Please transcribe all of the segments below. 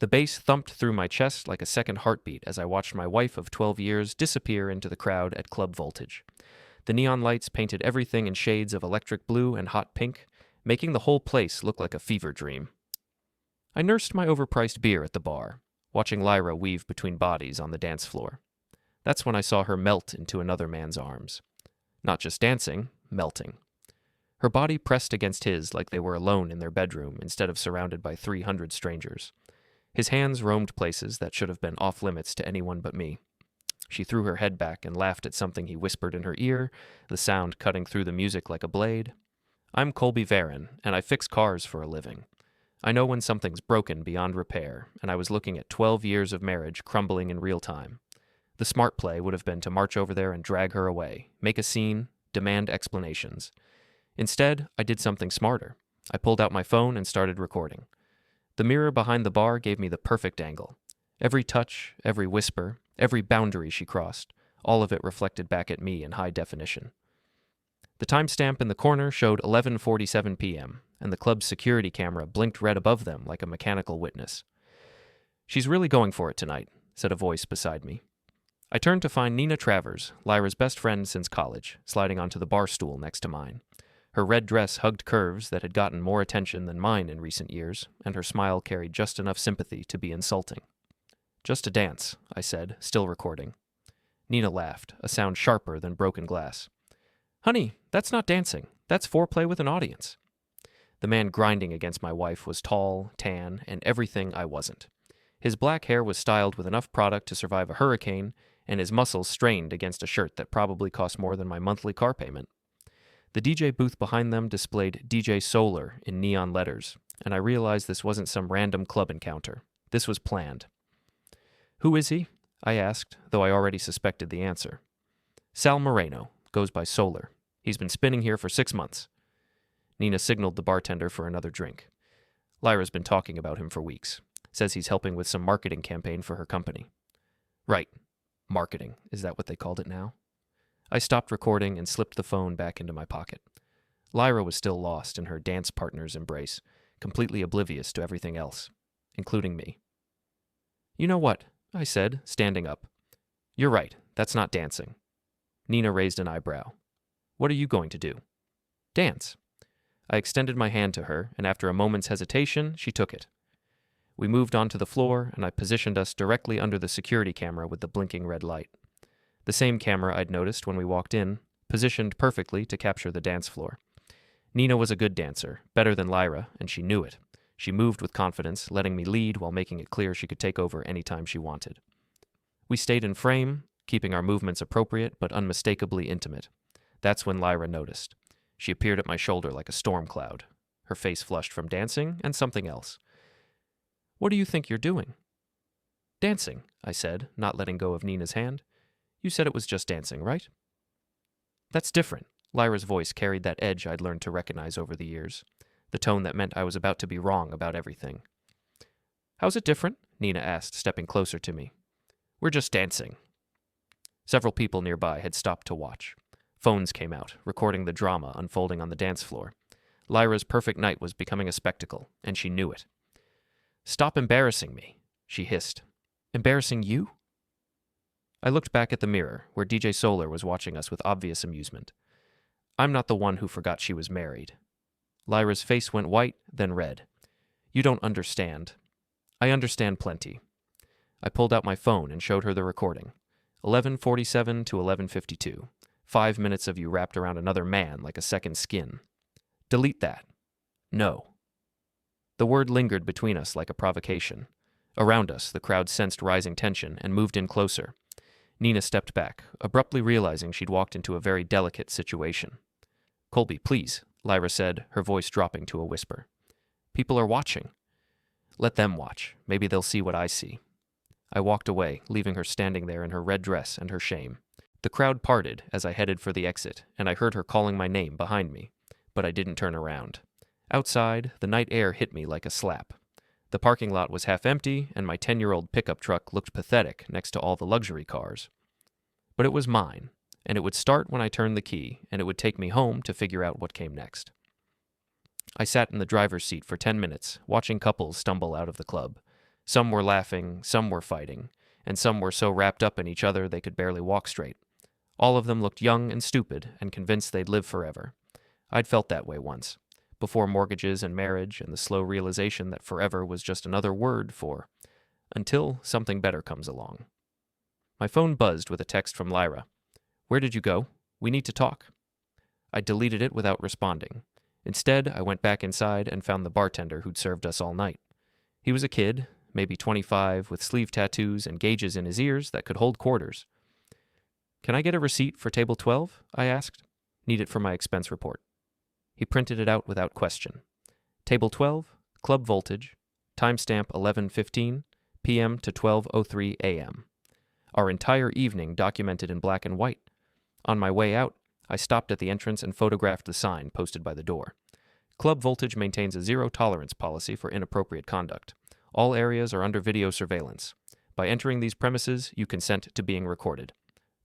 The bass thumped through my chest like a second heartbeat as I watched my wife of 12 years disappear into the crowd at club voltage. The neon lights painted everything in shades of electric blue and hot pink, making the whole place look like a fever dream. I nursed my overpriced beer at the bar, watching Lyra weave between bodies on the dance floor. That's when I saw her melt into another man's arms. Not just dancing, melting. Her body pressed against his like they were alone in their bedroom instead of surrounded by 300 strangers. His hands roamed places that should have been off-limits to anyone but me. She threw her head back and laughed at something he whispered in her ear, the sound cutting through the music like a blade. I'm Colby Varron, and I fix cars for a living. I know when something's broken beyond repair, and I was looking at 12 years of marriage crumbling in real time. The smart play would have been to march over there and drag her away, make a scene, demand explanations. Instead, I did something smarter. I pulled out my phone and started recording. The mirror behind the bar gave me the perfect angle. Every touch, every whisper, every boundary she crossed, all of it reflected back at me in high definition. The timestamp in the corner showed 11:47 p.m., and the club's security camera blinked red above them like a mechanical witness. She's really going for it tonight, said a voice beside me. I turned to find Nina Travers, Lyra's best friend since college, sliding onto the bar stool next to mine. Her red dress hugged curves that had gotten more attention than mine in recent years, and her smile carried just enough sympathy to be insulting. Just a dance, I said, still recording. Nina laughed, a sound sharper than broken glass. Honey, that's not dancing. That's foreplay with an audience. The man grinding against my wife was tall, tan, and everything I wasn't. His black hair was styled with enough product to survive a hurricane, and his muscles strained against a shirt that probably cost more than my monthly car payment. The DJ booth behind them displayed DJ Solar in neon letters, and I realized this wasn't some random club encounter. This was planned. Who is he? I asked, though I already suspected the answer. Sal Moreno, goes by Solar. He's been spinning here for 6 months. Nina signaled the bartender for another drink. Lyra's been talking about him for weeks. Says he's helping with some marketing campaign for her company. Right. Marketing. Is that what they called it now? I stopped recording and slipped the phone back into my pocket. Lyra was still lost in her dance partner's embrace, completely oblivious to everything else, including me. You know what? I said, standing up. You're right. That's not dancing. Nina raised an eyebrow. What are you going to do? Dance. I extended my hand to her, and after a moment's hesitation, she took it. We moved onto the floor, and I positioned us directly under the security camera with the blinking red light. The same camera I'd noticed when we walked in, positioned perfectly to capture the dance floor. Nina was a good dancer, better than Lyra, and she knew it. She moved with confidence, letting me lead while making it clear she could take over any time she wanted. We stayed in frame, keeping our movements appropriate but unmistakably intimate. That's when Lyra noticed. She appeared at my shoulder like a storm cloud. Her face flushed from dancing and something else. What do you think you're doing? Dancing, I said, not letting go of Nina's hand. You said it was just dancing, right? That's different. Lyra's voice carried that edge I'd learned to recognize over the years, the tone that meant I was about to be wrong about everything. How's it different? Nina asked, stepping closer to me. We're just dancing. Several people nearby had stopped to watch. Phones came out, recording the drama unfolding on the dance floor. Lyra's perfect night was becoming a spectacle, and she knew it. Stop embarrassing me, she hissed. Embarrassing you? I looked back at the mirror, where DJ Solar was watching us with obvious amusement. I'm not the one who forgot she was married. Lyra's face went white, then red. You don't understand. I understand plenty. I pulled out my phone and showed her the recording. 11:47 to 11:52. 5 minutes of you wrapped around another man like a second skin. Delete that. No. The word lingered between us like a provocation. Around us, the crowd sensed rising tension and moved in closer. Nina stepped back, abruptly realizing she'd walked into a very delicate situation. Colby, please, Lyra said, her voice dropping to a whisper. People are watching. Let them watch. Maybe they'll see what I see. I walked away, leaving her standing there in her red dress and her shame. The crowd parted as I headed for the exit, and I heard her calling my name behind me, but I didn't turn around. Outside, the night air hit me like a slap. The parking lot was half empty, and my 10-year-old pickup truck looked pathetic next to all the luxury cars. But it was mine, and it would start when I turned the key, and it would take me home to figure out what came next. I sat in the driver's seat for 10 minutes, watching couples stumble out of the club. Some were laughing, some were fighting, and some were so wrapped up in each other they could barely walk straight. All of them looked young and stupid and convinced they'd live forever. I'd felt that way once, before mortgages and marriage and the slow realization that forever was just another word for until something better comes along. My phone buzzed with a text from Lyra. "Where did you go? We need to talk." I deleted it without responding. Instead, I went back inside and found the bartender who'd served us all night. He was a kid, maybe 25, with sleeve tattoos and gauges in his ears that could hold quarters. "Can I get a receipt for table 12? I asked. "Need it for my expense report." He printed it out without question. Table 12, club voltage, timestamp 11:15 p.m. to 12:03 a.m. Our entire evening documented in black and white. On my way out, I stopped at the entrance and photographed the sign posted by the door. Club Voltage maintains a zero-tolerance policy for inappropriate conduct. All areas are under video surveillance. By entering these premises, you consent to being recorded.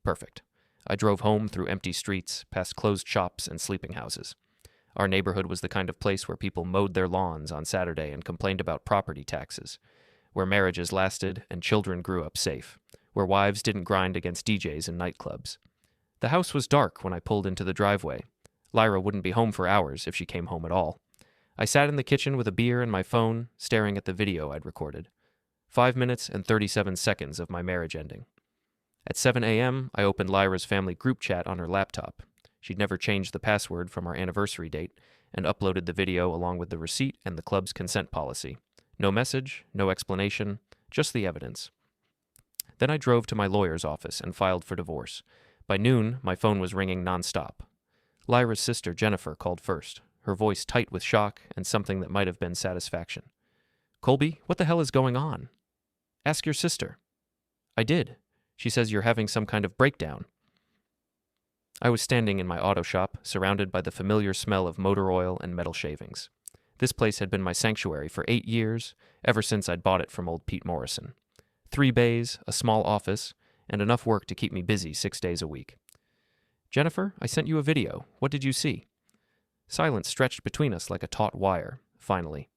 Perfect. I drove home through empty streets, past closed shops and sleeping houses. Our neighborhood was the kind of place where people mowed their lawns on Saturday and complained about property taxes, where marriages lasted and children grew up safe, where wives didn't grind against DJs and nightclubs. The house was dark when I pulled into the driveway. Lyra wouldn't be home for hours if she came home at all. I sat in the kitchen with a beer and my phone, staring at the video I'd recorded. 5 minutes and 37 seconds of my marriage ending. At 7 a.m., I opened Lyra's family group chat on her laptop. She'd never changed the password from our anniversary date and uploaded the video along with the receipt and the club's consent policy. No message, no explanation, just the evidence. Then I drove to my lawyer's office and filed for divorce. By noon, my phone was ringing nonstop. Lyra's sister, Jennifer, called first, her voice tight with shock and something that might have been satisfaction. "Colby, what the hell is going on?" "Ask your sister." "I did. She says you're having some kind of breakdown." I was standing in my auto shop, surrounded by the familiar smell of motor oil and metal shavings. This place had been my sanctuary for 8 years, ever since I'd bought it from old Pete Morrison. 3 bays, a small office, and enough work to keep me busy 6 days a week. "Jennifer, I sent you a video. What did you see?" Silence stretched between us like a taut wire, finally.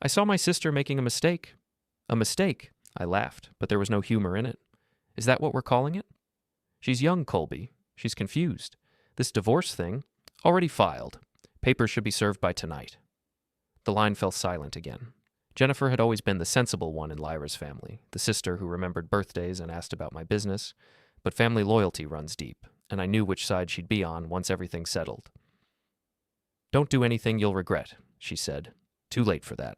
"I saw my sister making a mistake." "A mistake?" I laughed, but there was no humor in it. "Is that what we're calling it?" "She's young, Colby. She's confused. This divorce thing, already filed. Papers should be served by tonight." The line fell silent again. Jennifer had always been the sensible one in Lyra's family, the sister who remembered birthdays and asked about my business, but family loyalty runs deep, and I knew which side she'd be on once everything settled. "Don't do anything you'll regret," she said. "Too late for that."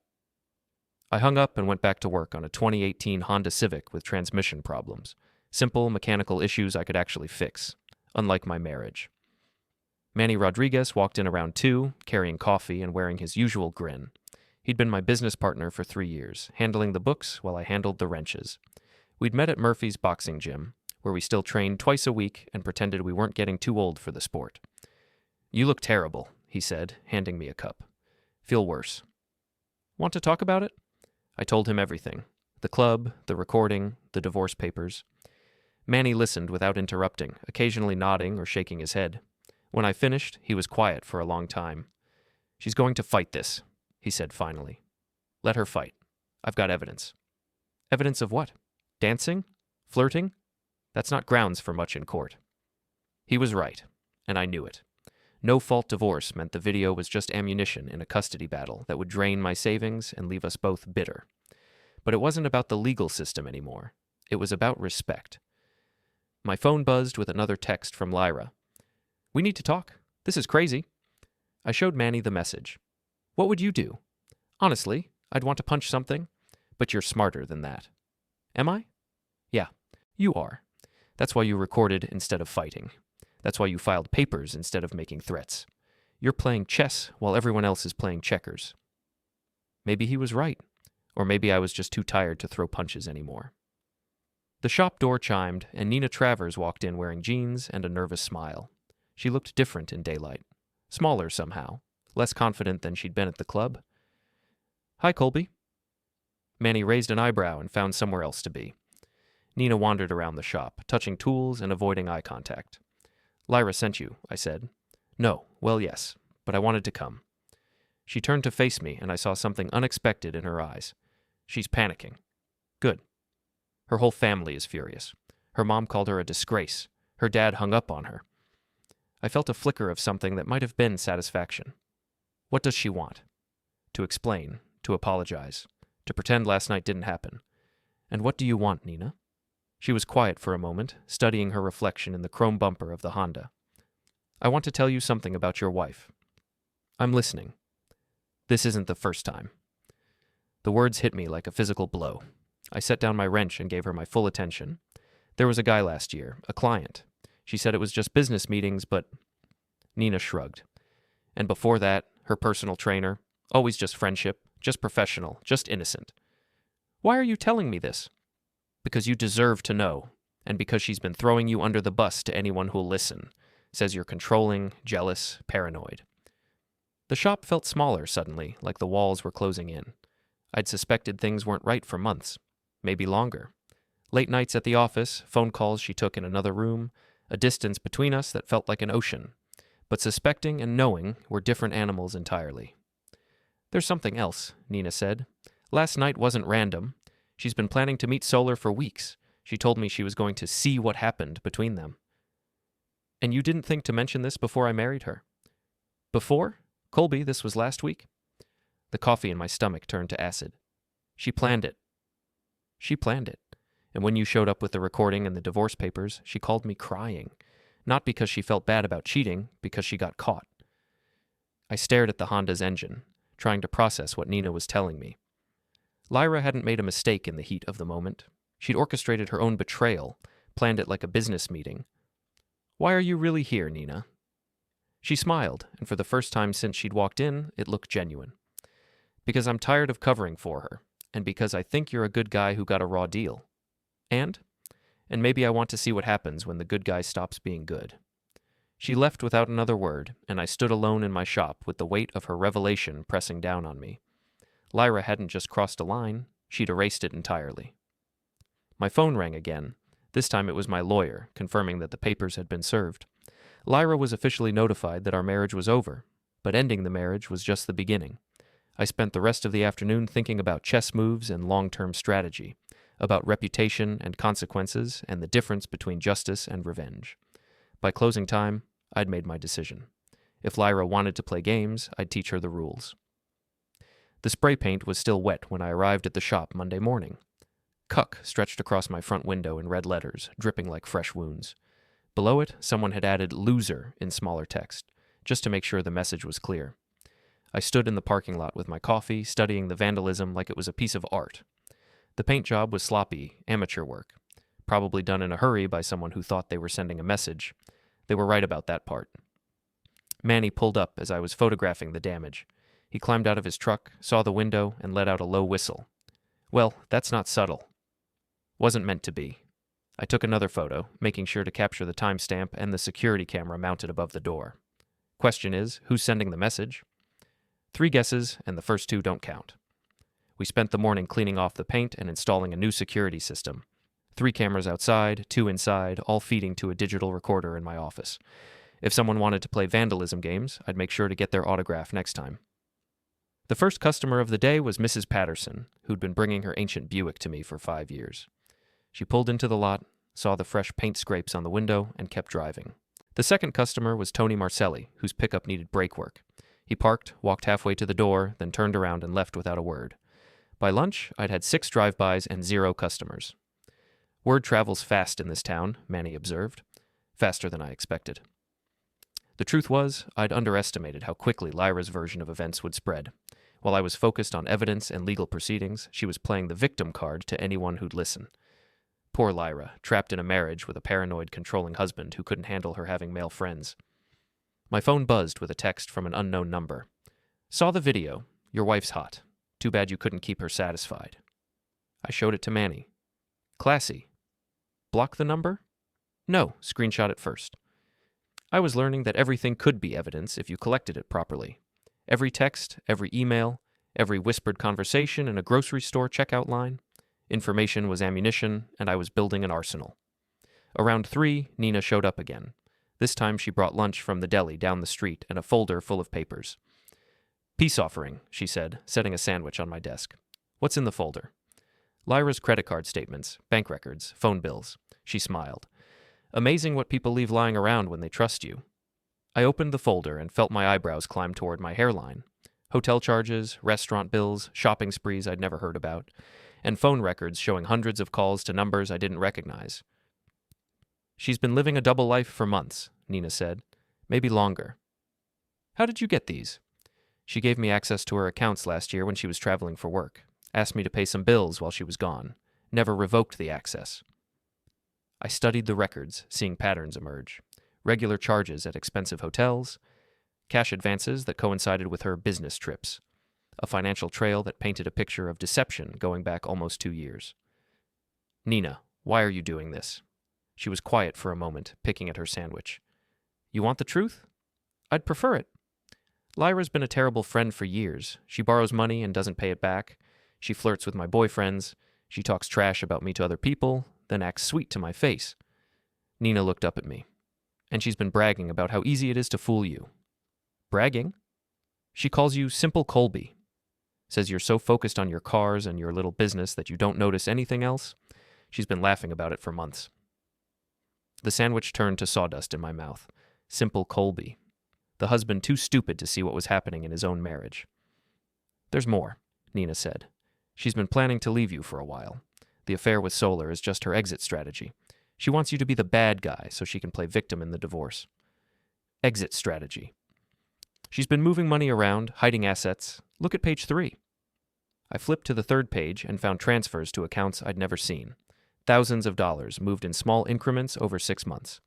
I hung up and went back to work on a 2018 Honda Civic with transmission problems, simple mechanical issues I could actually fix, unlike my marriage. Manny Rodriguez walked in around 2, carrying coffee and wearing his usual grin. He'd been my business partner for 3 years, handling the books while I handled the wrenches. We'd met at Murphy's boxing gym, where we still trained twice a week and pretended we weren't getting too old for the sport. "You look terrible," he said, handing me a cup. "Feel worse." "Want to talk about it?" I told him everything. The club, the recording, the divorce papers. Manny listened without interrupting, occasionally nodding or shaking his head. When I finished, he was quiet for a long time. "She's going to fight this," he said finally. "Let her fight. I've got evidence." "Evidence of what? Dancing? Flirting? That's not grounds for much in court." He was right, and I knew it. No-fault divorce meant the video was just ammunition in a custody battle that would drain my savings and leave us both bitter. But it wasn't about the legal system anymore. It was about respect. My phone buzzed with another text from Lyra. "We need to talk. This is crazy." I showed Manny the message. "What would you do?" "Honestly, I'd want to punch something, but you're smarter than that." "Am I?" "Yeah, you are. That's why you recorded instead of fighting. That's why you filed papers instead of making threats. You're playing chess while everyone else is playing checkers." Maybe he was right, or maybe I was just too tired to throw punches anymore. The shop door chimed, and Nina Travers walked in wearing jeans and a nervous smile. She looked different in daylight. Smaller somehow, less confident than she'd been at the club. "Hi, Colby." Manny raised an eyebrow and found somewhere else to be. Nina wandered around the shop, touching tools and avoiding eye contact. "Lyra sent you," I said. "No, well, yes, but I wanted to come." She turned to face me, and I saw something unexpected in her eyes. She's panicking. Good. Her whole family is furious. Her mom called her a disgrace. Her dad hung up on her. I felt a flicker of something that might have been satisfaction. What does she want? To explain, to apologize, to pretend last night didn't happen. And what do you want, Nina? She was quiet for a moment, studying her reflection in the chrome bumper of the Honda. I want to tell you something about your wife. I'm listening. This isn't the first time. The words hit me like a physical blow. I set down my wrench and gave her my full attention. There was a guy last year, a client. She said it was just business meetings, but... Nina shrugged. And before that, her personal trainer. Always just friendship, just professional, just innocent. Why are you telling me this? Because you deserve to know, and because she's been throwing you under the bus to anyone who'll listen. Says you're controlling, jealous, paranoid. The shop felt smaller suddenly, like the walls were closing in. I'd suspected things weren't right for months, maybe longer. Late nights at the office, phone calls she took in another room, a distance between us that felt like an ocean. But suspecting and knowing were different animals entirely. There's something else, Nina said. Last night wasn't random. She's been planning to meet Solar for weeks. She told me she was going to see what happened between them. And you didn't think to mention this before I married her? Before? Colby, this was last week? The coffee in my stomach turned to acid. She planned it. She planned it. And when you showed up with the recording and the divorce papers, she called me crying. Not because she felt bad about cheating, because she got caught. I stared at the Honda's engine, trying to process what Nina was telling me. Lyra hadn't made a mistake in the heat of the moment. She'd orchestrated her own betrayal, planned it like a business meeting. Why are you really here, Nina? She smiled, and for the first time since she'd walked in, it looked genuine. Because I'm tired of covering for her, and because I think you're a good guy who got a raw deal. And maybe I want to see what happens when the good guy stops being good. She left without another word, and I stood alone in my shop with the weight of her revelation pressing down on me. Lyra hadn't just crossed a line, she'd erased it entirely. My phone rang again. This time it was my lawyer, confirming that the papers had been served. Lyra was officially notified that our marriage was over, but ending the marriage was just the beginning. I spent the rest of the afternoon thinking about chess moves and long-term strategy, about reputation and consequences and the difference between justice and revenge. By closing time, I'd made my decision. If Lyra wanted to play games, I'd teach her the rules. The spray paint was still wet when I arrived at the shop Monday morning. Cuck stretched across my front window in red letters, dripping like fresh wounds. Below it, someone had added loser in smaller text, just to make sure the message was clear. I stood in the parking lot with my coffee, studying the vandalism like it was a piece of art. The paint job was sloppy, amateur work, probably done in a hurry by someone who thought they were sending a message. They were right about that part. Manny pulled up as I was photographing the damage. He climbed out of his truck, saw the window, and let out a low whistle. Well, that's not subtle. Wasn't meant to be. I took another photo, making sure to capture the timestamp and the security camera mounted above the door. Question is, who's sending the message? 3 guesses, and the first 2 don't count. We spent the morning cleaning off the paint and installing a new security system. 3 cameras outside, 2 inside, all feeding to a digital recorder in my office. If someone wanted to play vandalism games, I'd make sure to get their autograph next time. The first customer of the day was Mrs. Patterson, who'd been bringing her ancient Buick to me for 5 years. She pulled into the lot, saw the fresh paint scrapes on the window, and kept driving. The second customer was Tony Marcelli, whose pickup needed brake work. He parked, walked halfway to the door, then turned around and left without a word. By lunch, I'd had 6 drive-bys and 0 customers. Word travels fast in this town, Manny observed. Faster than I expected. The truth was, I'd underestimated how quickly Lyra's version of events would spread. While I was focused on evidence and legal proceedings, she was playing the victim card to anyone who'd listen. Poor Lyra, trapped in a marriage with a paranoid, controlling husband who couldn't handle her having male friends. My phone buzzed with a text from an unknown number. Saw the video. Your wife's hot. Too bad you couldn't keep her satisfied. I showed it to Manny. Classy. Block the number? No, screenshot it first. I was learning that everything could be evidence if you collected it properly. Every text, every email, every whispered conversation in a grocery store checkout line. Information was ammunition, and I was building an arsenal. Around 3, Nina showed up again. This time she brought lunch from the deli down the street and a folder full of papers. Peace offering, she said, setting a sandwich on my desk. What's in the folder? Lyra's credit card statements, bank records, phone bills. She smiled. Amazing what people leave lying around when they trust you. I opened the folder and felt my eyebrows climb toward my hairline. Hotel charges, restaurant bills, shopping sprees I'd never heard about, and phone records showing hundreds of calls to numbers I didn't recognize. She's been living a double life for months, Nina said. Maybe longer. How did you get these? She gave me access to her accounts last year when she was traveling for work. Asked me to pay some bills while she was gone. Never revoked the access. I studied the records, seeing patterns emerge. Regular charges at expensive hotels, cash advances that coincided with her business trips, a financial trail that painted a picture of deception going back almost 2 years. Nina, why are you doing this? She was quiet for a moment, picking at her sandwich. You want the truth? I'd prefer it. Lyra's been a terrible friend for years. She borrows money and doesn't pay it back. She flirts with my boyfriends. She talks trash about me to other people, then acts sweet to my face. Nina looked up at me. And she's been bragging about how easy it is to fool you. Bragging? She calls you Simple Colby. Says you're so focused on your cars and your little business that you don't notice anything else. She's been laughing about it for months. The sandwich turned to sawdust in my mouth. Simple Colby. The husband too stupid to see what was happening in his own marriage. There's more, Nina said. She's been planning to leave you for a while. The affair with Solar is just her exit strategy. She wants you to be the bad guy so she can play victim in the divorce. Exit strategy. She's been moving money around, hiding assets. Look at page 3. I flipped to the 3rd page and found transfers to accounts I'd never seen. Thousands of dollars moved in small increments over 6 months.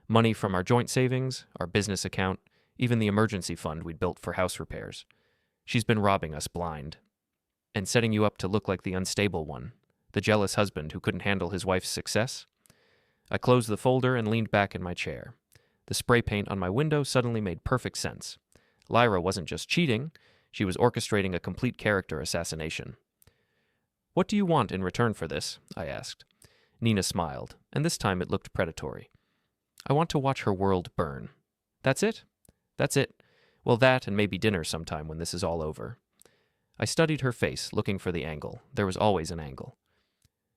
Money from our joint savings, our business account, even the emergency fund we'd built for house repairs. She's been robbing us blind. And setting you up to look like the unstable one, the jealous husband who couldn't handle his wife's success. I closed the folder and leaned back in my chair. The spray paint on my window suddenly made perfect sense. Lyra wasn't just cheating, she was orchestrating a complete character assassination. What do you want in return for this? I asked. Nina smiled, and this time it looked predatory. I want to watch her world burn. That's it? That's it. Well, that and maybe dinner sometime when this is all over. I studied her face, looking for the angle. There was always an angle.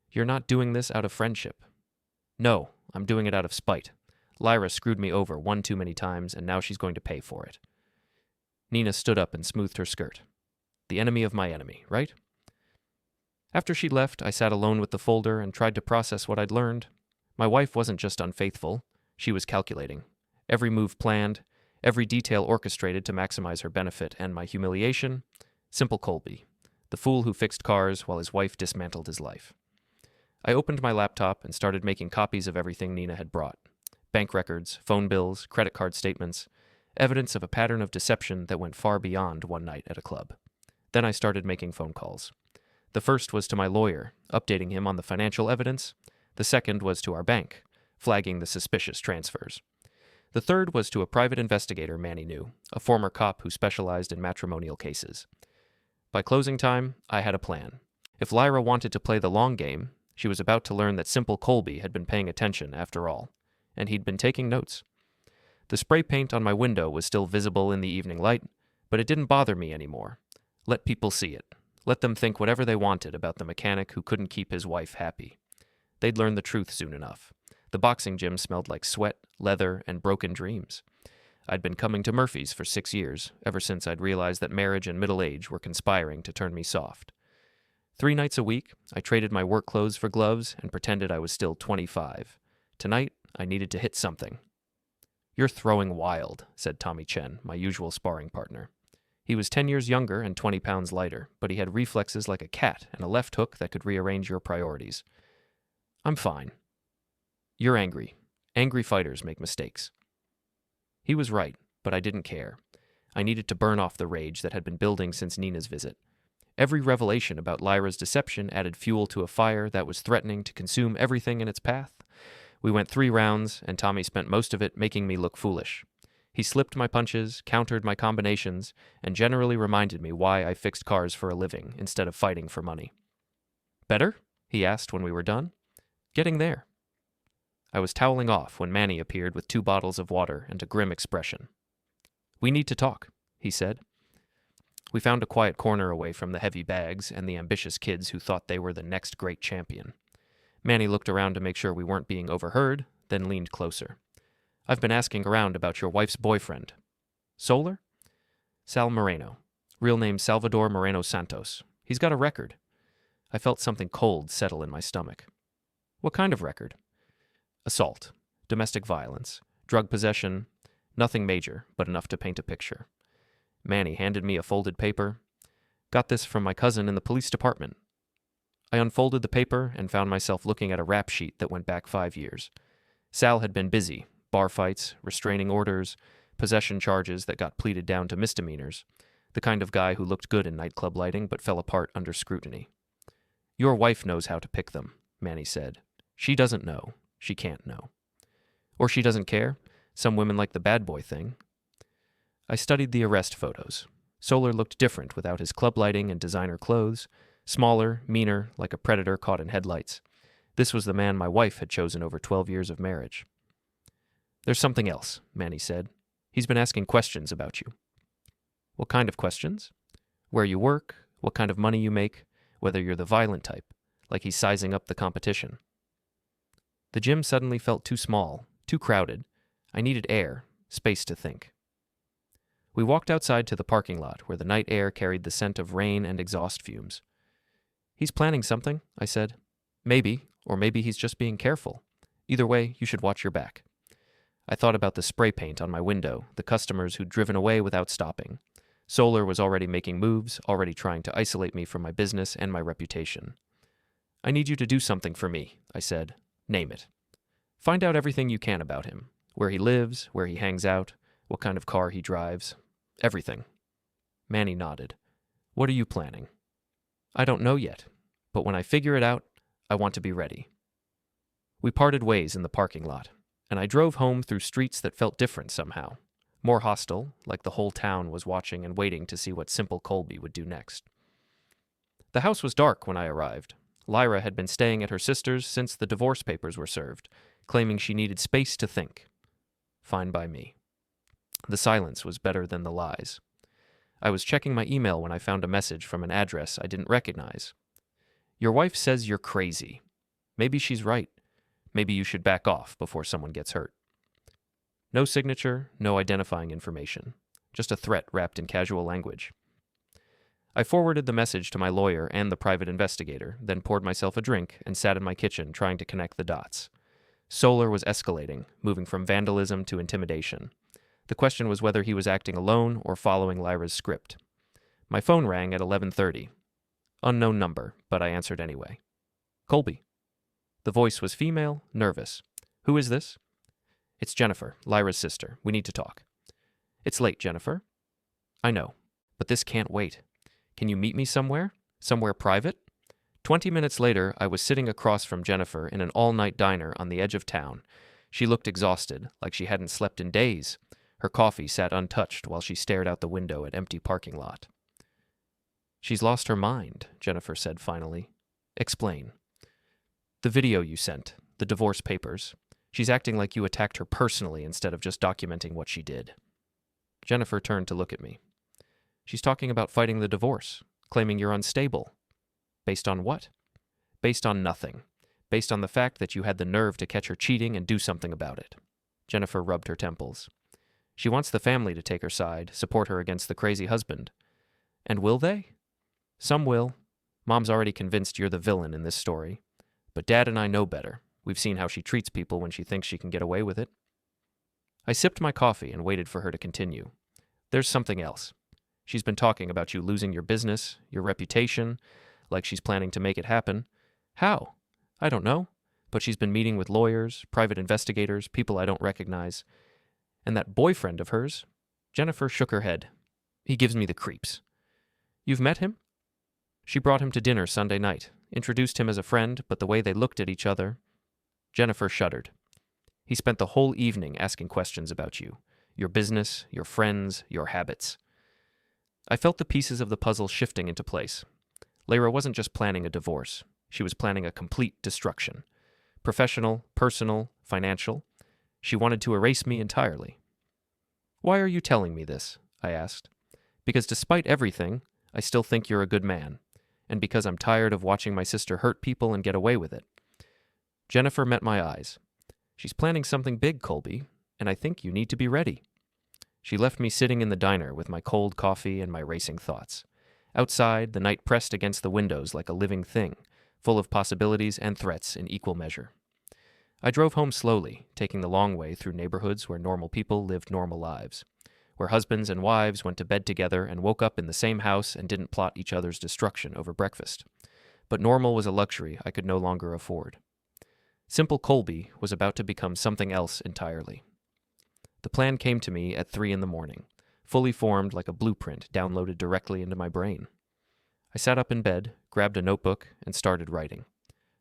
You're not doing this out of friendship. No, I'm doing it out of spite. Lyra screwed me over one too many times, and now she's going to pay for it. Nina stood up and smoothed her skirt. The enemy of my enemy, right? After she left, I sat alone with the folder and tried to process what I'd learned. My wife wasn't just unfaithful. She was calculating. Every move planned, every detail orchestrated to maximize her benefit and my humiliation. Simple Colby, the fool who fixed cars while his wife dismantled his life. I opened my laptop and started making copies of everything Nina had brought. Bank records, phone bills, credit card statements, evidence of a pattern of deception that went far beyond one night at a club. Then I started making phone calls. The first was to my lawyer, updating him on the financial evidence. The second was to our bank, flagging the suspicious transfers. The third was to a private investigator Manny knew, a former cop who specialized in matrimonial cases. By closing time, I had a plan. If Lyra wanted to play the long game, she was about to learn that Simple Colby had been paying attention after all, and he'd been taking notes. The spray paint on my window was still visible in the evening light, but it didn't bother me anymore. Let people see it. Let them think whatever they wanted about the mechanic who couldn't keep his wife happy. They'd learn the truth soon enough. The boxing gym smelled like sweat, leather, and broken dreams. I'd been coming to Murphy's for 6 years, ever since I'd realized that marriage and middle age were conspiring to turn me soft. 3 nights a week, I traded my work clothes for gloves and pretended I was still 25. Tonight, I needed to hit something. You're throwing wild, said Tommy Chen, my usual sparring partner. He was 10 years younger and 20 pounds lighter, but he had reflexes like a cat and a left hook that could rearrange your priorities. I'm fine. You're angry. Angry fighters make mistakes. He was right, but I didn't care. I needed to burn off the rage that had been building since Nina's visit. Every revelation about Lyra's deception added fuel to a fire that was threatening to consume everything in its path. We went 3 rounds, and Tommy spent most of it making me look foolish. He slipped my punches, countered my combinations, and generally reminded me why I fixed cars for a living instead of fighting for money. Better? He asked when we were done. Getting there. I was toweling off when Manny appeared with 2 bottles of water and a grim expression. We need to talk, he said. We found a quiet corner away from the heavy bags and the ambitious kids who thought they were the next great champion. Manny looked around to make sure we weren't being overheard, then leaned closer. "I've been asking around about your wife's boyfriend." "Solar?" "Sal Moreno. Real name Salvador Moreno Santos. He's got a record." I felt something cold settle in my stomach. "What kind of record?" "Assault, domestic violence, drug possession, nothing major, but enough to paint a picture." Manny handed me a folded paper. "Got this from my cousin in the police department." I unfolded the paper and found myself looking at a rap sheet that went back 5 years. Sal had been busy: bar fights, restraining orders, possession charges that got pleaded down to misdemeanors. The kind of guy who looked good in nightclub lighting but fell apart under scrutiny. "Your wife knows how to pick them," Manny said. "She doesn't know. She can't know. Or she doesn't care. Some women like the bad boy thing." I studied the arrest photos. Solar looked different without his club lighting and designer clothes. Smaller, meaner, like a predator caught in headlights. This was the man my wife had chosen over 12 years of marriage. "There's something else," Manny said. "He's been asking questions about you." "What kind of questions?" "Where you work, what kind of money you make, whether you're the violent type, like he's sizing up the competition." The gym suddenly felt too small, too crowded. I needed air, space to think. We walked outside to the parking lot, where the night air carried the scent of rain and exhaust fumes. "He's planning something," I said. "Maybe, or maybe he's just being careful. Either way, you should watch your back." I thought about the spray paint on my window, the customers who'd driven away without stopping. Solar was already making moves, already trying to isolate me from my business and my reputation. "I need you to do something for me," I said. "Name it. Find out everything you can about him. Where he lives, where he hangs out, what kind of car he drives. Everything." Manny nodded. "What are you planning?" "I don't know yet, but when I figure it out, I want to be ready." We parted ways in the parking lot, and I drove home through streets that felt different somehow. More hostile, like the whole town was watching and waiting to see what simple Colby would do next. The house was dark when I arrived. Lyra had been staying at her sister's since the divorce papers were served, claiming she needed space to think. Fine by me. The silence was better than the lies. I was checking my email when I found a message from an address I didn't recognize. "Your wife says you're crazy. Maybe she's right. Maybe you should back off before someone gets hurt." No signature, no identifying information. Just a threat wrapped in casual language. I forwarded the message to my lawyer and the private investigator, then poured myself a drink and sat in my kitchen trying to connect the dots. Solar was escalating, moving from vandalism to intimidation. The question was whether he was acting alone or following Lyra's script. My phone rang at 11:30. Unknown number, but I answered anyway. "Colby." The voice was female, nervous. "Who is this?" "It's Jennifer, Lyra's sister. We need to talk." "It's late, Jennifer." "I know, but this can't wait. Can you meet me somewhere? Somewhere private?" 20 minutes later, I was sitting across from Jennifer in an all-night diner on the edge of town. She looked exhausted, like she hadn't slept in days. Her coffee sat untouched while she stared out the window at empty parking lot. "She's lost her mind," Jennifer said finally. "Explain." "The video you sent, the divorce papers. She's acting like you attacked her personally instead of just documenting what she did." Jennifer turned to look at me. "She's talking about fighting the divorce, claiming you're unstable." "Based on what?" "Based on nothing. Based on the fact that you had the nerve to catch her cheating and do something about it." Jennifer rubbed her temples. "She wants the family to take her side, support her against the crazy husband." "And will they?" "Some will. Mom's already convinced you're the villain in this story. But Dad and I know better. We've seen how she treats people when she thinks she can get away with it." I sipped my coffee and waited for her to continue. "There's something else. She's been talking about you losing your business, your reputation, like she's planning to make it happen." "How?" "I don't know. But she's been meeting with lawyers, private investigators, people I don't recognize. And that boyfriend of hers," Jennifer shook her head. "He gives me the creeps." "You've met him?" "She brought him to dinner Sunday night, introduced him as a friend, but the way they looked at each other..." Jennifer shuddered. "He spent the whole evening asking questions about you, your business, your friends, your habits." I felt the pieces of the puzzle shifting into place. Lyra wasn't just planning a divorce. She was planning a complete destruction. Professional, personal, financial. She wanted to erase me entirely. "Why are you telling me this?" I asked. Because despite everything, I still think you're a good man, and because I'm tired of watching my sister hurt people and get away with it. Jennifer met my eyes. She's planning something big, Colby, and I think you need to be ready. She left me sitting in the diner with my cold coffee and my racing thoughts. Outside, the night pressed against the windows like a living thing, full of possibilities and threats in equal measure. I drove home slowly, taking the long way through neighborhoods where normal people lived normal lives, where husbands and wives went to bed together and woke up in the same house and didn't plot each other's destruction over breakfast. But normal was a luxury I could no longer afford. Simple Colby was about to become something else entirely. The plan came to me at 3 a.m, fully formed like a blueprint downloaded directly into my brain. I sat up in bed, grabbed a notebook, and started writing.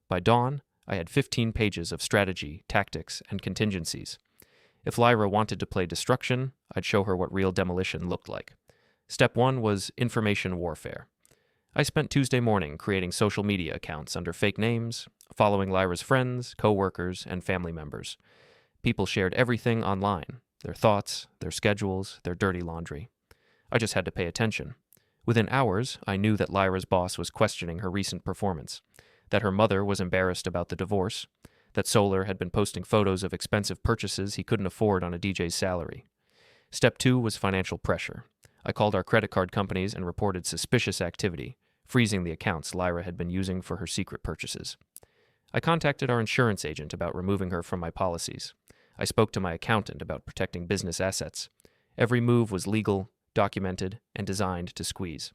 By dawn, I had 15 pages of strategy, tactics, and contingencies. If Lyra wanted to play destruction, I'd show her what real demolition looked like. Step 1 was information warfare. I spent Tuesday morning creating social media accounts under fake names, following Lyra's friends, co-workers, and family members. People shared everything online, their thoughts, their schedules, their dirty laundry. I just had to pay attention. Within hours, I knew that Lyra's boss was questioning her recent performance, that her mother was embarrassed about the divorce, that Solar had been posting photos of expensive purchases he couldn't afford on a DJ's salary. Step 2 was financial pressure. I called our credit card companies and reported suspicious activity, freezing the accounts Lyra had been using for her secret purchases. I contacted our insurance agent about removing her from my policies. I spoke to my accountant about protecting business assets. Every move was legal, documented, and designed to squeeze.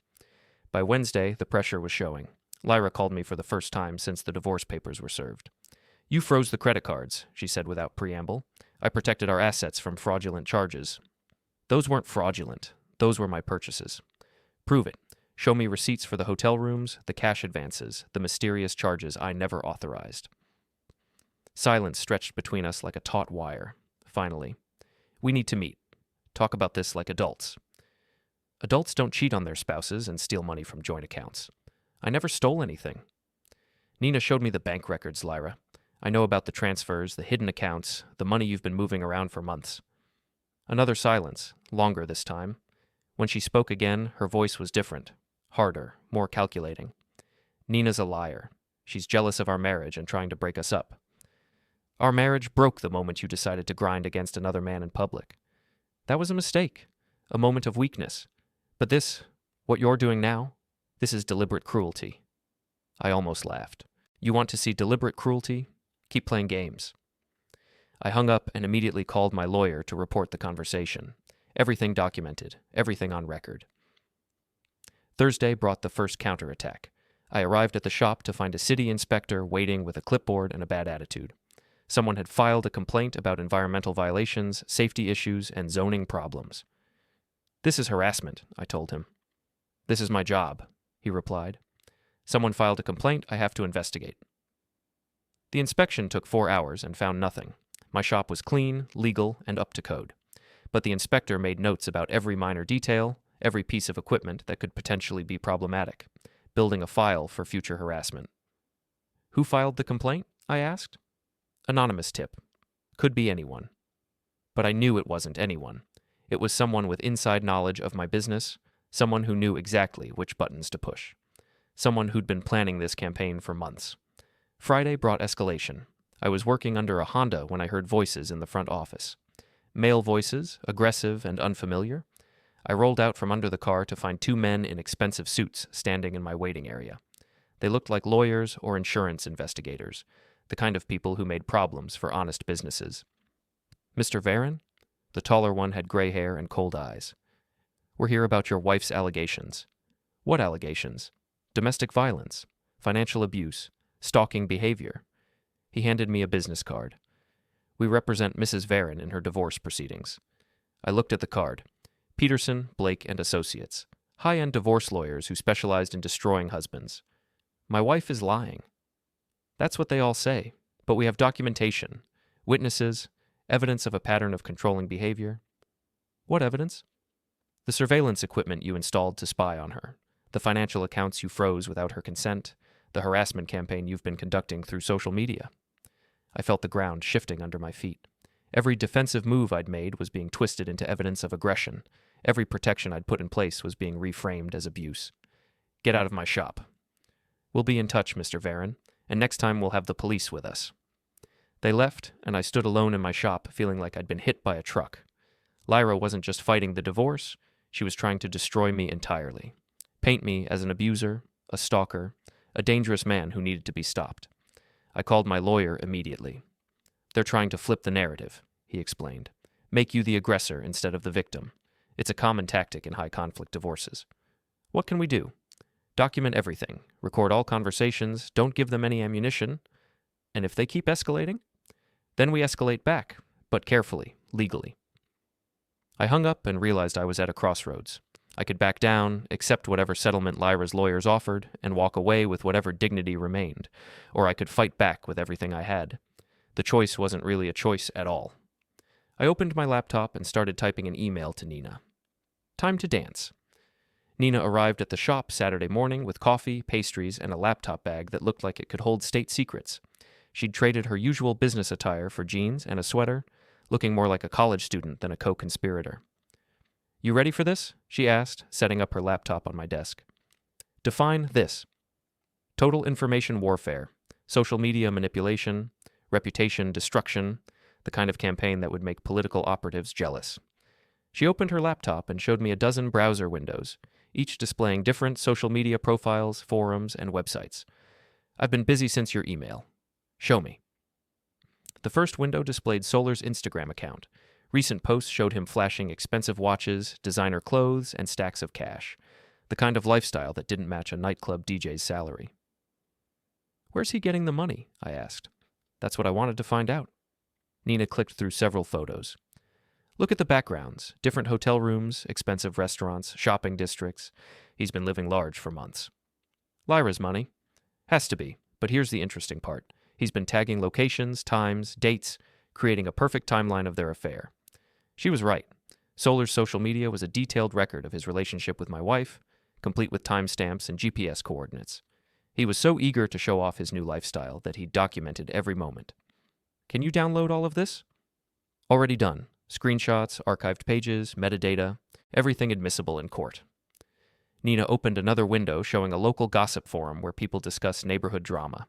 By Wednesday, the pressure was showing. Lyra called me for the first time since the divorce papers were served. "You froze the credit cards," she said without preamble. "I protected our assets from fraudulent charges." "Those weren't fraudulent. Those were my purchases." "Prove it. Show me receipts for the hotel rooms, the cash advances, the mysterious charges I never authorized." Silence stretched between us like a taut wire. Finally, "We need to meet. Talk about this like adults." "Adults don't cheat on their spouses and steal money from joint accounts. I never stole anything." "Nina showed me the bank records, Lyra. I know about the transfers, the hidden accounts, the money you've been moving around for months." Another silence, longer this time. When she spoke again, her voice was different, harder, more calculating. "Nina's a liar. She's jealous of our marriage and trying to break us up. Our marriage broke the moment you decided to grind against another man in public. That was a mistake, a moment of weakness. But this, what you're doing now, this is deliberate cruelty." I almost laughed. "You want to see deliberate cruelty? Keep playing games." I hung up and immediately called my lawyer to report the conversation. Everything documented, everything on record. Thursday brought the first counterattack. I arrived at the shop to find a city inspector waiting with a clipboard and a bad attitude. Someone had filed a complaint about environmental violations, safety issues, and zoning problems. "This is harassment," I told him. "This is my job," he replied. "Someone filed a complaint, I have to investigate." The inspection took 4 hours and found nothing. My shop was clean, legal, and up to code. But the inspector made notes about every minor detail, every piece of equipment that could potentially be problematic, building a file for future harassment. "Who filed the complaint?" I asked. "Anonymous tip. Could be anyone." But I knew it wasn't anyone. It was someone with inside knowledge of my business, someone who knew exactly which buttons to push. Someone who'd been planning this campaign for months. Friday brought escalation. I was working under a Honda when I heard voices in the front office. Male voices, aggressive and unfamiliar. I rolled out from under the car to find 2 men in expensive suits standing in my waiting area. They looked like lawyers or insurance investigators, the kind of people who made problems for honest businesses. "Mr. Varron?" The taller one had gray hair and cold eyes. "We're here about your wife's allegations." "What allegations?" "Domestic violence, financial abuse, stalking behavior." He handed me a business card. "We represent Mrs. Varron in her divorce proceedings." I looked at the card. Peterson, Blake, and Associates. High-end divorce lawyers who specialized in destroying husbands. My wife is lying. That's what they all say, but we have documentation, witnesses, evidence of a pattern of controlling behavior. "What evidence?" "The surveillance equipment you installed to spy on her, the financial accounts you froze without her consent, the harassment campaign you've been conducting through social media." I felt the ground shifting under my feet. Every defensive move I'd made was being twisted into evidence of aggression. Every protection I'd put in place was being reframed as abuse. Get out of my shop. We'll be in touch, Mr. Varron, and next time we'll have the police with us. They left, and I stood alone in my shop, feeling like I'd been hit by a truck. Lyra wasn't just fighting the divorce, she was trying to destroy me entirely. Paint me as an abuser, a stalker, a dangerous man who needed to be stopped. I called my lawyer immediately. They're trying to flip the narrative, he explained. Make you the aggressor instead of the victim. It's a common tactic in high-conflict divorces. What can we do? Document everything, record all conversations, don't give them any ammunition, and if they keep escalating, then we escalate back, but carefully, legally. I hung up and realized I was at a crossroads. I could back down, accept whatever settlement Lyra's lawyers offered, and walk away with whatever dignity remained, or I could fight back with everything I had. The choice wasn't really a choice at all. I opened my laptop and started typing an email to Nina. Time to dance. Nina arrived at the shop Saturday morning with coffee, pastries, and a laptop bag that looked like it could hold state secrets. She'd traded her usual business attire for jeans and a sweater, looking more like a college student than a co-conspirator. You ready for this? She asked, setting up her laptop on my desk. Define this. Total information warfare, social media manipulation, reputation destruction, the kind of campaign that would make political operatives jealous. She opened her laptop and showed me a dozen browser windows, each displaying different social media profiles, forums, and websites. I've been busy since your email. Show me. The first window displayed Solar's Instagram account. Recent posts showed him flashing expensive watches, designer clothes, and stacks of cash, the kind of lifestyle that didn't match a nightclub DJ's salary. Where's he getting the money? I asked. That's what I wanted to find out. Nina clicked through several photos. Look at the backgrounds, different hotel rooms, expensive restaurants, shopping districts. He's been living large for months. Lyra's money? Has to be, but here's the interesting part. He's been tagging locations, times, dates, creating a perfect timeline of their affair. She was right. Solar's social media was a detailed record of his relationship with my wife, complete with timestamps and GPS coordinates. He was so eager to show off his new lifestyle that he documented every moment. Can you download all of this? Already done. Screenshots, archived pages, metadata, everything admissible in court. Nina opened another window showing a local gossip forum where people discuss neighborhood drama.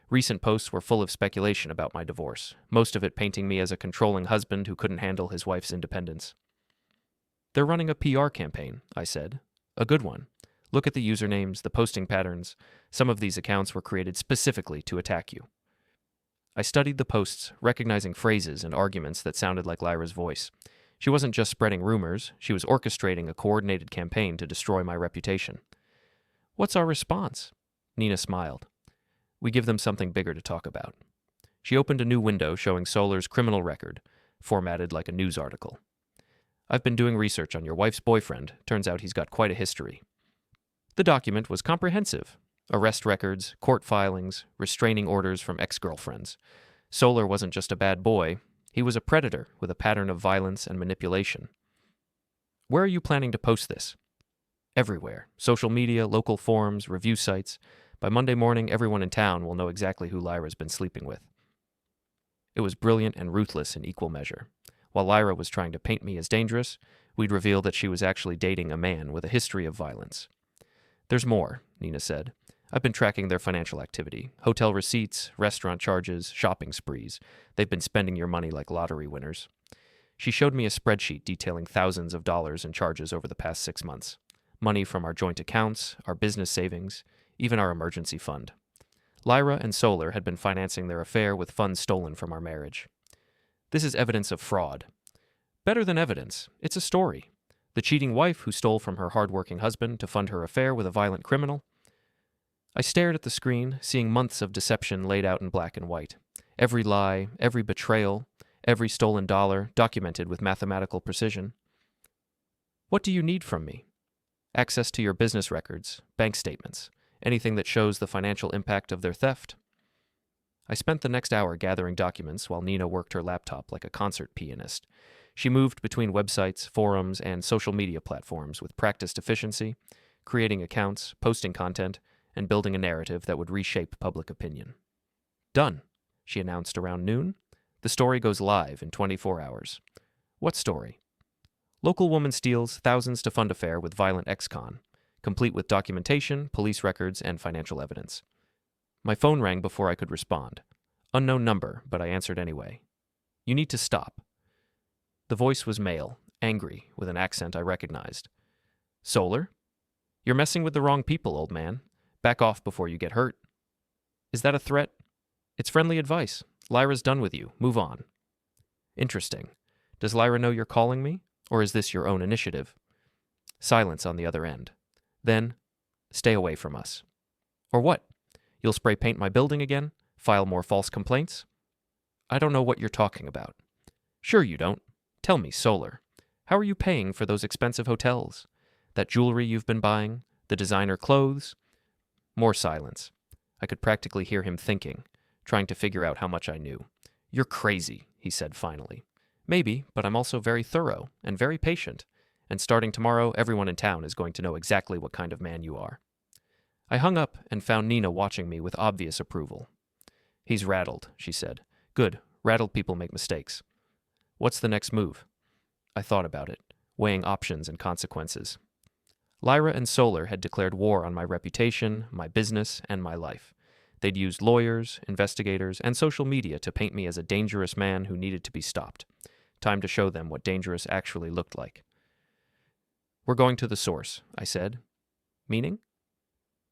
Recent posts were full of speculation about my divorce, most of it painting me as a controlling husband who couldn't handle his wife's independence. They're running a PR campaign, I said. A good one. Look at the usernames, the posting patterns. Some of these accounts were created specifically to attack you. I studied the posts, recognizing phrases and arguments that sounded like Lyra's voice. She wasn't just spreading rumors, she was orchestrating a coordinated campaign to destroy my reputation. What's our response? Nina smiled. We give them something bigger to talk about. She opened a new window showing Solar's criminal record, formatted like a news article. I've been doing research on your wife's boyfriend. Turns out he's got quite a history. The document was comprehensive. Arrest records, court filings, restraining orders from ex-girlfriends. Solar wasn't just a bad boy. He was a predator with a pattern of violence and manipulation. Where are you planning to post this? Everywhere. Social media, local forums, review sites. By Monday morning, everyone in town will know exactly who Lyra's been sleeping with. It was brilliant and ruthless in equal measure. While Lyra was trying to paint me as dangerous, we'd reveal that she was actually dating a man with a history of violence. There's more, Nina said. I've been tracking their financial activity. Hotel receipts, restaurant charges, shopping sprees. They've been spending your money like lottery winners. She showed me a spreadsheet detailing thousands of dollars in charges over the past 6 months. Money from our joint accounts, our business savings, even our emergency fund. Lyra and Solar had been financing their affair with funds stolen from our marriage. This is evidence of fraud. Better than evidence, it's a story. The cheating wife who stole from her hardworking husband to fund her affair with a violent criminal. I stared at the screen, seeing months of deception laid out in black and white. Every lie, every betrayal, every stolen dollar documented with mathematical precision. What do you need from me? Access to your business records, bank statements, anything that shows the financial impact of their theft. I spent the next hour gathering documents while Nina worked her laptop like a concert pianist. She moved between websites, forums, and social media platforms with practiced efficiency, creating accounts, posting content, and building a narrative that would reshape public opinion. Done, she announced around noon. The story goes live in 24 hours. What story? Local woman steals thousands to fund affair with violent ex-con, complete with documentation, police records, and financial evidence. My phone rang before I could respond. Unknown number, but I answered anyway. You need to stop. The voice was male, angry, with an accent I recognized. Solar? You're messing with the wrong people, old man. Back off before you get hurt. Is that a threat? It's friendly advice. Lyra's done with you. Move on. Interesting. Does Lyra know you're calling me? Or is this your own initiative? Silence on the other end. Then, stay away from us. Or what? You'll spray paint my building again? File more false complaints? I don't know what you're talking about. Sure you don't. Tell me, Solar. How are you paying for those expensive hotels? That jewelry you've been buying? The designer clothes? More silence. I could practically hear him thinking, trying to figure out how much I knew. You're crazy, he said finally. Maybe, but I'm also very thorough and very patient, and starting tomorrow, everyone in town is going to know exactly what kind of man you are. I hung up and found Nina watching me with obvious approval. He's rattled, she said. Good, rattled people make mistakes. What's the next move? I thought about it, weighing options and consequences. Lyra and Solar had declared war on my reputation, my business, and my life. They'd used lawyers, investigators, and social media to paint me as a dangerous man who needed to be stopped. Time to show them what dangerous actually looked like. We're going to the source, I said. Meaning?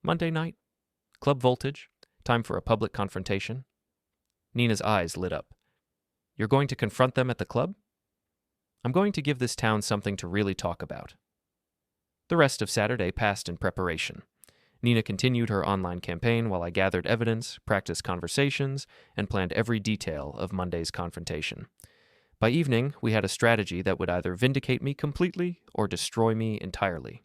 Monday night. Club Voltage. Time for a public confrontation. Nina's eyes lit up. You're going to confront them at the club? I'm going to give this town something to really talk about. The rest of Saturday passed in preparation. Nina continued her online campaign while I gathered evidence, practiced conversations, and planned every detail of Monday's confrontation. By evening, we had a strategy that would either vindicate me completely or destroy me entirely.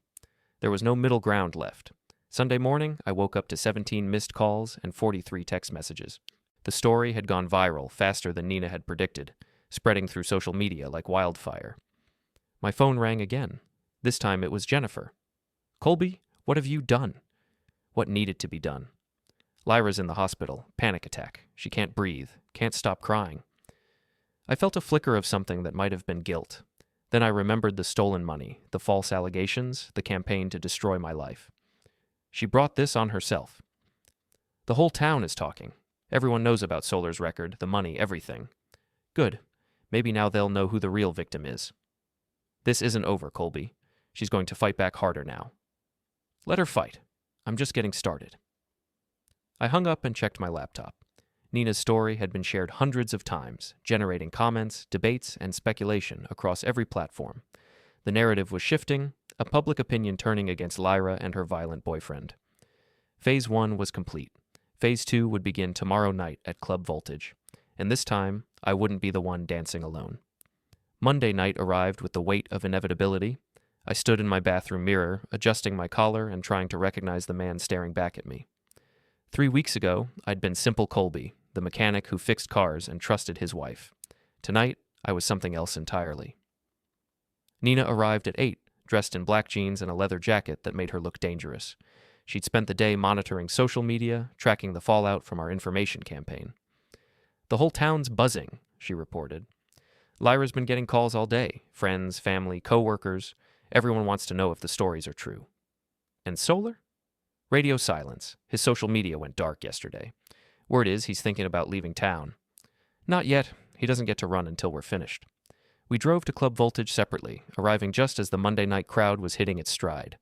There was no middle ground left. Sunday morning, I woke up to 17 missed calls and 43 text messages. The story had gone viral faster than Nina had predicted, spreading through social media like wildfire. My phone rang again. This time it was Jennifer. Colby, what have you done? What needed to be done? Lyra's in the hospital, panic attack. She can't breathe, can't stop crying. I felt a flicker of something that might have been guilt. Then I remembered the stolen money, the false allegations, the campaign to destroy my life. She brought this on herself. The whole town is talking. Everyone knows about Solar's record, the money, everything. Good. Maybe now they'll know who the real victim is. This isn't over, Colby. She's going to fight back harder now. Let her fight. I'm just getting started. I hung up and checked my laptop. Nina's story had been shared hundreds of times, generating comments, debates, and speculation across every platform. The narrative was shifting, a public opinion turning against Lyra and her violent boyfriend. Phase 1 was complete. Phase 2 would begin tomorrow night at Club Voltage, and this time, I wouldn't be the one dancing alone. Monday night arrived with the weight of inevitability. I stood in my bathroom mirror, adjusting my collar and trying to recognize the man staring back at me. 3 weeks ago, I'd been Simple Colby, the mechanic who fixed cars and trusted his wife. Tonight, I was something else entirely. Nina arrived at 8, dressed in black jeans and a leather jacket that made her look dangerous. She'd spent the day monitoring social media, tracking the fallout from our information campaign. The whole town's buzzing, she reported. Lyra's been getting calls all day. Friends, family, co-workers. Everyone wants to know if the stories are true. And Solar? Radio silence. His social media went dark yesterday. Word is he's thinking about leaving town. Not yet. He doesn't get to run until we're finished. We drove to Club Voltage separately, arriving just as the Monday night crowd was hitting its stride.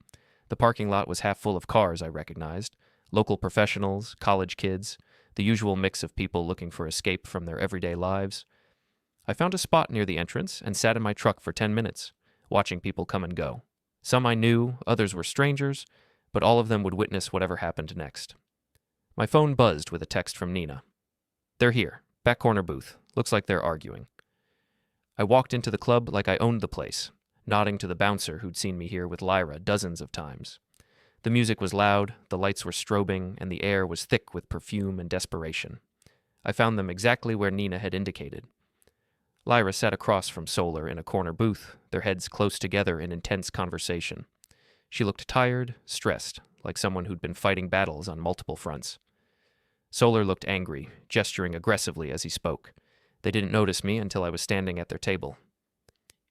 The parking lot was half full of cars I recognized. Local professionals, college kids, the usual mix of people looking for escape from their everyday lives. I found a spot near the entrance and sat in my truck for 10 minutes, watching people come and go. Some I knew, others were strangers, but all of them would witness whatever happened next. My phone buzzed with a text from Nina. They're here, back corner booth. Looks like they're arguing. I walked into the club like I owned the place, nodding to the bouncer who'd seen me here with Lyra dozens of times. The music was loud, the lights were strobing, and the air was thick with perfume and desperation. I found them exactly where Nina had indicated. Lyra sat across from Solar in a corner booth, their heads close together in intense conversation. She looked tired, stressed, like someone who'd been fighting battles on multiple fronts. Solar looked angry, gesturing aggressively as he spoke. They didn't notice me until I was standing at their table.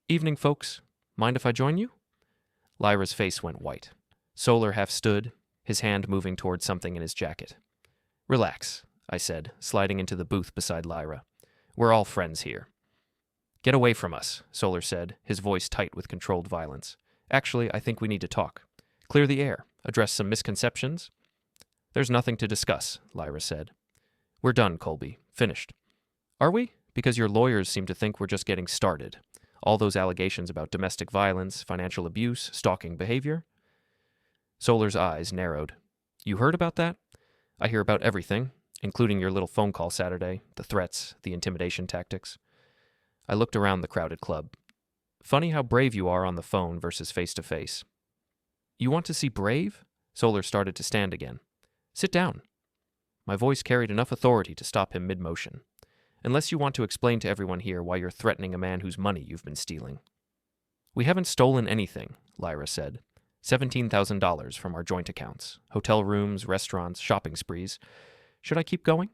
Evening, folks. Mind if I join you? Lyra's face went white. Solar half stood, his hand moving toward something in his jacket. Relax, I said, sliding into the booth beside Lyra. We're all friends here. Get away from us, Solar said, his voice tight with controlled violence. Actually, I think we need to talk. Clear the air, address some misconceptions. There's nothing to discuss, Lyra said. We're done, Colby. Finished. Are we? Because your lawyers seem to think we're just getting started. All those allegations about domestic violence, financial abuse, stalking behavior. Solar's eyes narrowed. You heard about that? I hear about everything, including your little phone call Saturday, the threats, the intimidation tactics. I looked around the crowded club. Funny how brave you are on the phone versus face-to-face. You want to see brave? Solar started to stand again. Sit down. My voice carried enough authority to stop him mid-motion. Unless you want to explain to everyone here why you're threatening a man whose money you've been stealing. We haven't stolen anything, Lyra said. $17,000 from our joint accounts. Hotel rooms, restaurants, shopping sprees. Should I keep going?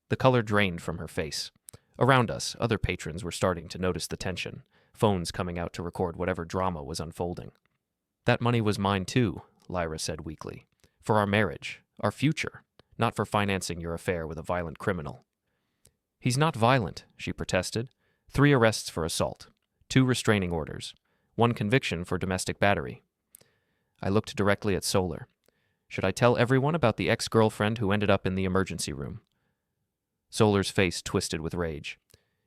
The color drained from her face. Around us, other patrons were starting to notice the tension, phones coming out to record whatever drama was unfolding. That money was mine too, Lyra said weakly. For our marriage, our future, not for financing your affair with a violent criminal. He's not violent, she protested. 3 arrests for assault, 2 restraining orders, 1 conviction for domestic battery. I looked directly at Solar. Should I tell everyone about the ex-girlfriend who ended up in the emergency room? Solar's face twisted with rage.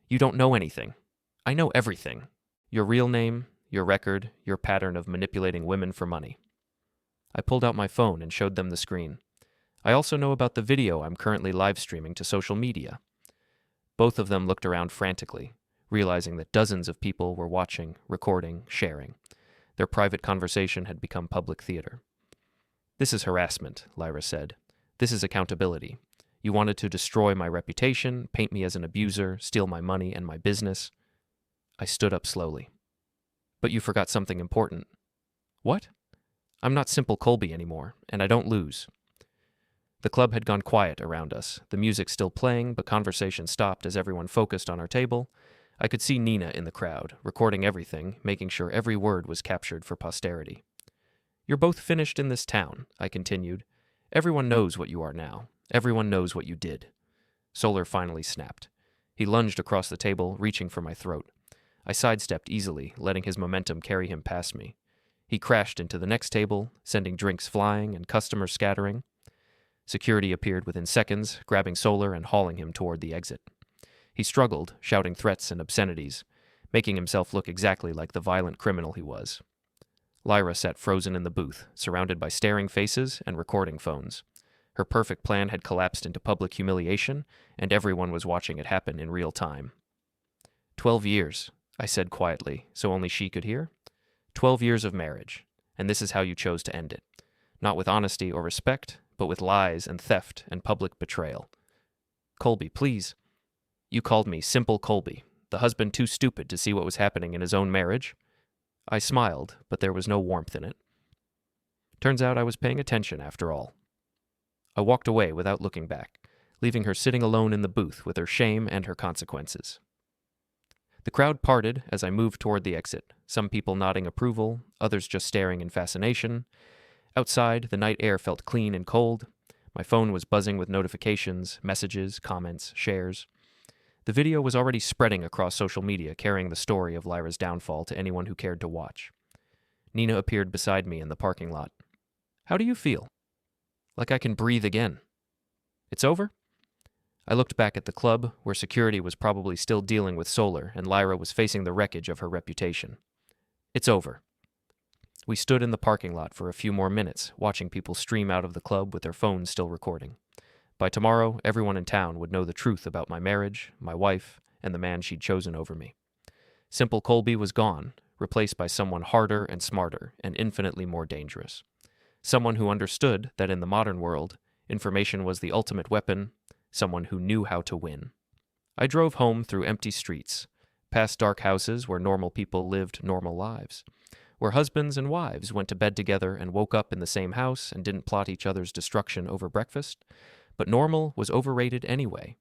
You don't know anything. I know everything. Your real name, your record, your pattern of manipulating women for money. I pulled out my phone and showed them the screen. I also know about the video I'm currently live streaming to social media. Both of them looked around frantically, realizing that dozens of people were watching, recording, sharing. Their private conversation had become public theater. This is harassment, Lyra said. This is accountability. You wanted to destroy my reputation, paint me as an abuser, steal my money and my business. I stood up slowly. But you forgot something important. What? I'm not simple Colby anymore, and I don't lose. The club had gone quiet around us, the music still playing, but conversation stopped as everyone focused on our table. I could see Nina in the crowd, recording everything, making sure every word was captured for posterity. You're both finished in this town, I continued. Everyone knows what you are now. Everyone knows what you did. Solar finally snapped. He lunged across the table, reaching for my throat. I sidestepped easily, letting his momentum carry him past me. He crashed into the next table, sending drinks flying and customers scattering. Security appeared within seconds, grabbing Solar and hauling him toward the exit. He struggled, shouting threats and obscenities, making himself look exactly like the violent criminal he was. Lyra sat frozen in the booth, surrounded by staring faces and recording phones. Her perfect plan had collapsed into public humiliation, and everyone was watching it happen in real time. 12 years, I said quietly, so only she could hear. 12 years of marriage, and this is how you chose to end it. Not with honesty or respect, but with lies and theft and public betrayal. Colby, please. You called me Simple Colby, the husband too stupid to see what was happening in his own marriage. I smiled, but there was no warmth in it. Turns out I was paying attention after all. I walked away without looking back, leaving her sitting alone in the booth with her shame and her consequences. The crowd parted as I moved toward the exit, some people nodding approval, others just staring in fascination. Outside, the night air felt clean and cold. My phone was buzzing with notifications, messages, comments, shares. The video was already spreading across social media, carrying the story of Lyra's downfall to anyone who cared to watch. Nina appeared beside me in the parking lot. How do you feel? Like I can breathe again. It's over? I looked back at the club, where security was probably still dealing with Solar, and Lyra was facing the wreckage of her reputation. It's over. We stood in the parking lot for a few more minutes, watching people stream out of the club with their phones still recording. By tomorrow, everyone in town would know the truth about my marriage, my wife, and the man she'd chosen over me. Simple Colby was gone, replaced by someone harder and smarter and infinitely more dangerous. Someone who understood that in the modern world, information was the ultimate weapon, someone who knew how to win. I drove home through empty streets, past dark houses where normal people lived normal lives, where husbands and wives went to bed together and woke up in the same house and didn't plot each other's destruction over breakfast, but normal was overrated anyway.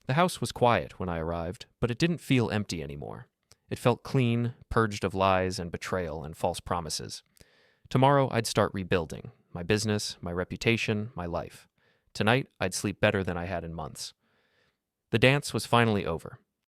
The house was quiet when I arrived, but it didn't feel empty anymore. It felt clean, purged of lies and betrayal and false promises. Tomorrow, I'd start rebuilding my business, my reputation, my life. Tonight, I'd sleep better than I had in months. The dance was finally over.